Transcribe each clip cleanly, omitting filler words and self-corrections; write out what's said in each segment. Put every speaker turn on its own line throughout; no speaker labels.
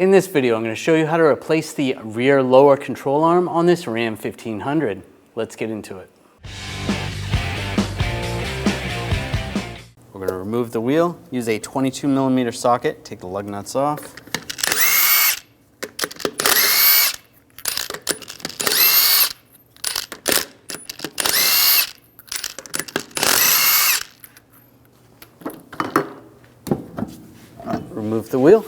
In this video, I'm going to show you how to replace the rear lower control arm on this Ram 1500. Let's get into it. We're going to remove the wheel, use a 22mm socket, take the lug nuts off. Remove the wheel.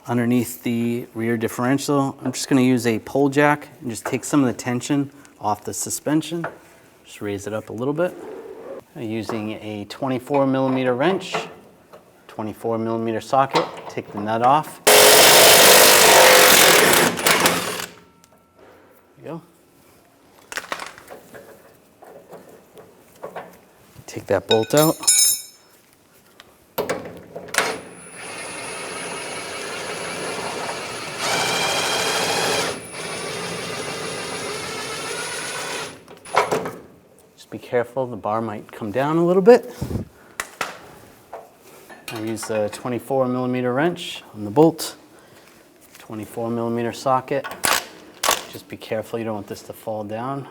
Underneath the rear differential, I'm just going to use a pole jack and just take some of the tension off the suspension. Just raise it up a little bit. I'm using a 24mm wrench, 24mm socket, take the nut off. There you go. Take that bolt out. Be careful, the bar might come down a little bit. I use the 24mm wrench on the bolt, 24mm socket. Just be careful, you don't want this to fall down.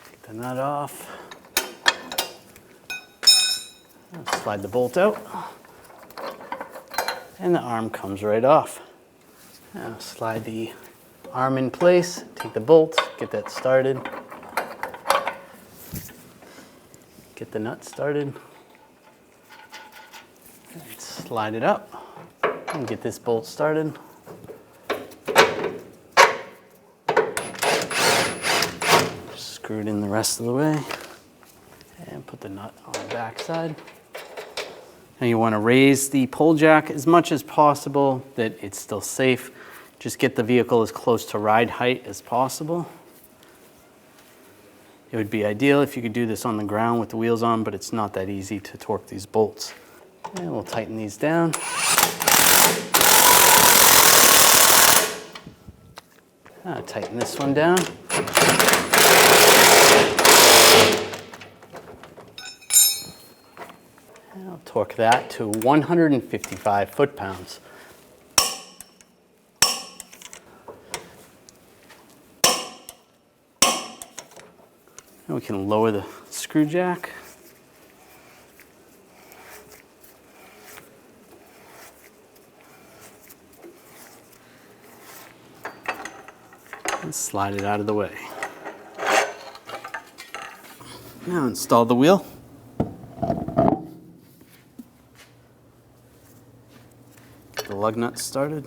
Take the nut off. Slide the bolt out, and the arm comes right off. Now slide the arm in place, take the bolt, get that started. Get the nut started. And slide it up, and get this bolt started. Screw it in the rest of the way, and put the nut on the back side. Now you want to raise the pole jack as much as possible that it's still safe. Just get the vehicle as close to ride height as possible. It would be ideal if you could do this on the ground with the wheels on, but it's not that easy to torque these bolts. And we'll tighten these down. Tighten this one down. I'll torque that to 155 foot-pounds. And we can lower the screw jack. And slide it out of the way. Now install the wheel. The lug nut started.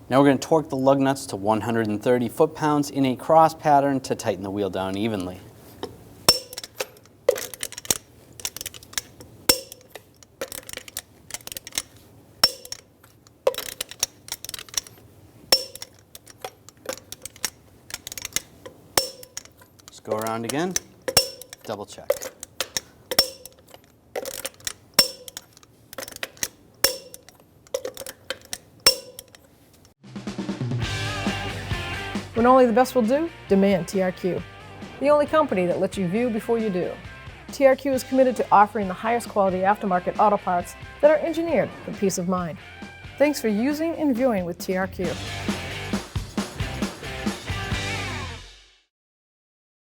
Now we're going to torque the lug nuts to 130 foot-pounds in a cross pattern to tighten the wheel down evenly. Just go around again, double check.
When only the best will do, demand TRQ. The only company that lets you view before you do. TRQ is committed to offering the highest quality aftermarket auto parts that are engineered for peace of mind. Thanks for using and viewing with TRQ.